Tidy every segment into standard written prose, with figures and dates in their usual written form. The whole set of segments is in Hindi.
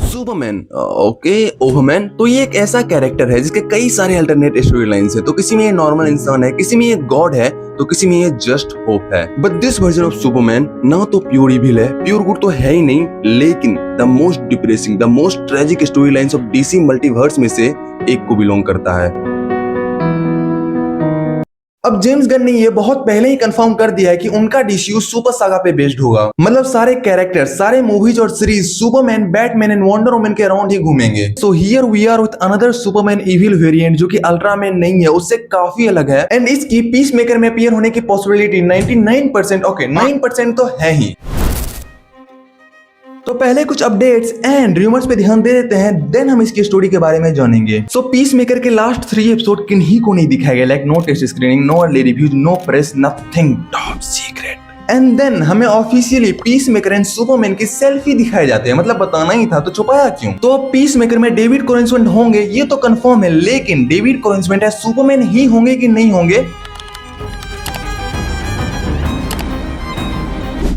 Superman, okay, ओवरमैन। तो ये एक ऐसा कैरेक्टर है जिसके कई सारे अल्टरनेट स्टोरी लाइंस है। तो किसी में ये नॉर्मल इंसान है, किसी में ये गॉड है, तो किसी में ये जस्ट होप है। But this version of Superman ना तो प्योर इविल है, प्योर गुड तो है ही नहीं, लेकिन the most depressing, the most tragic story lines of DC multiverse में से एक को बिलोंग करता है। अब जेम्स गन ने ये बहुत पहले ही कंफर्म कर दिया है कि उनका डीसीयू सुपर सागा पे बेस्ड होगा। मतलब सारे कैरेक्टर्स, सारे मूवीज और series Superman, Batman and Wonder Woman के अराउंड ही घूमेंगे। So here we are with another Superman evil variant जो कि अल्ट्रामैन नहीं है, उससे काफी अलग है। एंड इसकी पीस मेकर में अपीयर होने की पॉसिबिलिटी 99%, ओके 9% तो है ही। तो पहले कुछ अपडेट्स एंड रूमर्स पे ध्यान दे देते हैं, देन हम इसकी स्टोरी के बारे में जानेंगे। सो पीस मेकर के लास्ट 3 एपिसोड किन्हीं को नहीं दिखाया गया, like no test screening, no early reviews, no press, nothing, top secret. And then हमें officially peacemaker and Superman की सेल्फी दिखाए जाते हैं। मतलब बताना ही था तो छुपाया क्यों? तो अब पीस मेकर में डेविड कोरेंसवेंट होंगे ये तो कंफर्म है, लेकिन डेविड कोरेंसवेंट है सुपरमैन ही होंगे कि नहीं होंगे?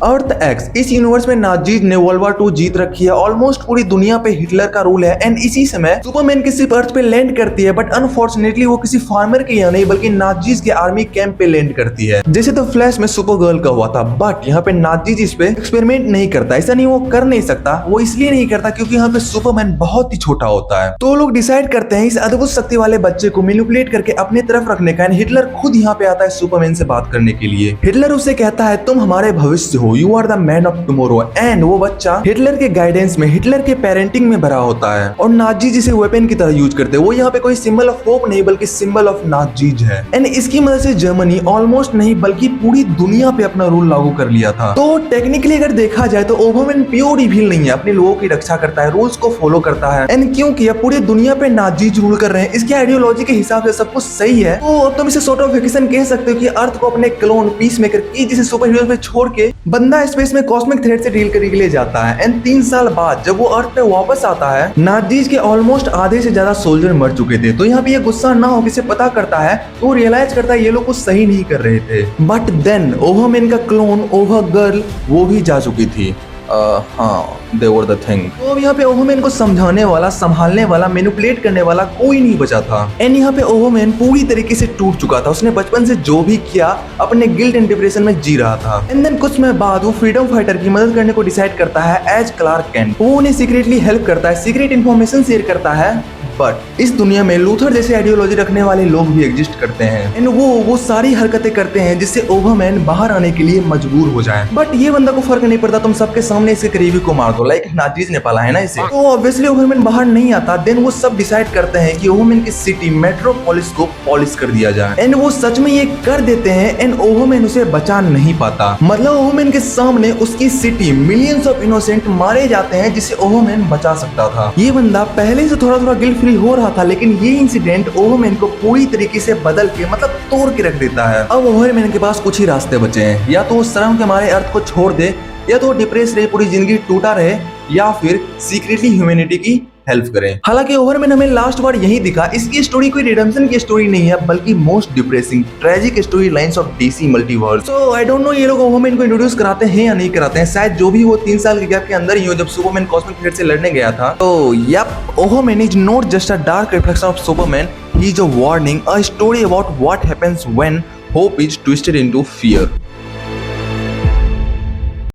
अर्थ एक्स, इस यूनिवर्स में नाजीज ने वर्ल्ड वॉर 2 जीत रखी है। ऑलमोस्ट पूरी दुनिया पे हिटलर का रूल है। एंड इसी समय सुपरमैन की शिप अर्थ पे लैंड करती है, बट अनफॉर्चुनेटली वो किसी फार्मर के यहाँ नहीं बल्कि नाजीज के आर्मी कैंप पे लैंड करती है, जैसे तो फ्लैश में सुपर गर्ल का हुआ था। बट यहाँ पे नाजीज इस पे एक्सपेरिमेंट नहीं करता। ऐसा नहीं वो कर नहीं सकता, वो इसलिए नहीं करता क्योंकि यहाँ पे सुपरमैन बहुत ही छोटा होता है। तो लोग डिसाइड करते हैं इस अद्भुत शक्ति वाले बच्चे को मैनिपुलेट करके अपने तरफ रखने का। हिटलर खुद यहाँ पे आता है सुपरमैन से बात करने के लिए। हिटलर उसे कहता है तुम हमारे भविष्य हो, you are the man of tomorrow. And वो बच्चा हिटलर के गाइडेंस में, हिटलर के पेरेंटिंग में भरा होता है और नाजीज इसे वेपन की तरह यूज करते हैं। वो यहाँ पे कोई सिंबल ऑफ होप नहीं बल्कि सिंबल ऑफ नाजीज है। एंड इसकी मदद से जर्मनी ऑलमोस्ट नहीं बल्कि पूरी दुनिया पे अपना रूल लागू कर लिया था। तो टेक्निकली अगर देखा जाए तो ओवरमैन प्योर इविल नहीं है, अपने लोगों की रक्षा करता है, रूल्स को फॉलो करता है। एंड क्योंकि अब पूरी दुनिया पे नाजीज रूल कर रहे हैं, इसकी आइडियोलॉजी के हिसाब से सब कुछ सही है। तो अब तुम इसे सॉर्ट ऑफ फिक्शन कह सकते हो कि अर्थ को अपने क्लोन पीस मेकर की जिसे सुपर हीरो पे छोड़ के बंदा स्पेस में कॉस्मिक थ्रेड से डील करने के लिए जाता है। एंड 3 साल बाद जब वो अर्थ पे वापस आता है, नाजीज के ऑलमोस्ट आधे से ज्यादा सोल्जर मर चुके थे। तो यहाँ पे ये गुस्सा ना हो इसे पता करता है, तो वो रियलाइज करता है ये लोग कुछ सही नहीं कर रहे थे। बट देन ओवरमैन का क्लोन ओवर गर्ल वो भी जा चुकी थी। हाँ, they were the thing। तो अब यहाँ पे ओवरमैन को समझाने वाला, संभालने वाला, मैनिपुलेट करने वाला कोई नहीं बचा था। एंड यहाँ पे ओवरमैन पूरी तरीके से टूट चुका था। उसने बचपन से जो भी किया अपने गिल्ट एंड डिप्रेशन में जी रहा था। एंड देन कुछ समय बाद वो फ्रीडम फाइटर की मदद करने को डिसाइड करता है एज क्लार्क कैंट। वो उन्हें सीक्रेटली हेल्प करता है, सीक्रेट इन्फॉर्मेशन शेयर करता है। बट इस दुनिया में लूथर जैसे आइडियोलॉजी रखने वाले लोग भी एग्जिस्ट करते हैं। एंड वो सारी हरकतें करते हैं जिससे ओवरमैन बाहर आने के लिए मजबूर हो जाए। बट ये बंदा को फर्क नहीं पड़ता, तुम सबके सामने इसके करीबी को मार दो, लाइक नाजीज ने पाला है ना इसे। तो ऑब्वियसली ओवरमैन बाहर नहीं आता। देन वो सब डिसाइड करते हैं कि ओवरमैन की सिटी मेट्रोपोलिस को पॉलिश कर दिया जाए। एंड वो सच में ये कर देते हैं। एंड ओवरमैन उसे बचा नहीं पाता। मतलब ओवरमैन के सामने उसकी सिटी मिलियंस ऑफ इनोसेंट मारे जाते हैं जिसे ओवरमैन बचा सकता था। ये बंदा पहले से थोड़ा थोड़ा गिल्ट फ्री हो रहा था, लेकिन ये इंसिडेंट ओवरमैन को पूरी तरीके से बदल के, मतलब तोड़ के रख देता है। अब ओवरमैन के पास कुछ ही रास्ते बचे हैं, या तो वो शर्म के मारे अर्थ को छोड़ दे, या तो डिप्रेस रहे, पूरी जिंदगी टूटा रहे, या फिर सीक्रेटली ह्यूमैनिटी की हेल्प करें। हालांकि ओवरमैन हमें लास्ट बार यही दिखा। इसकी स्टोरी कोई रिडेम्पशन की स्टोरी नहीं है बल्कि most depressing tragic story lines of DC multiverse. So I don't know ये लोग ओवरमैन को इंट्रोड्यूस कराते हैं या नहीं कराते हैं। शायद जो भी वो 3 साल के गैप के अंदर ही हो जब सुपरमैन कॉस्मिक थ्रेड से लड़ने गया था। तो yup, Overman is not just a dark reflection of Superman, he is a warning, a story about what happens when hope is twisted into fear.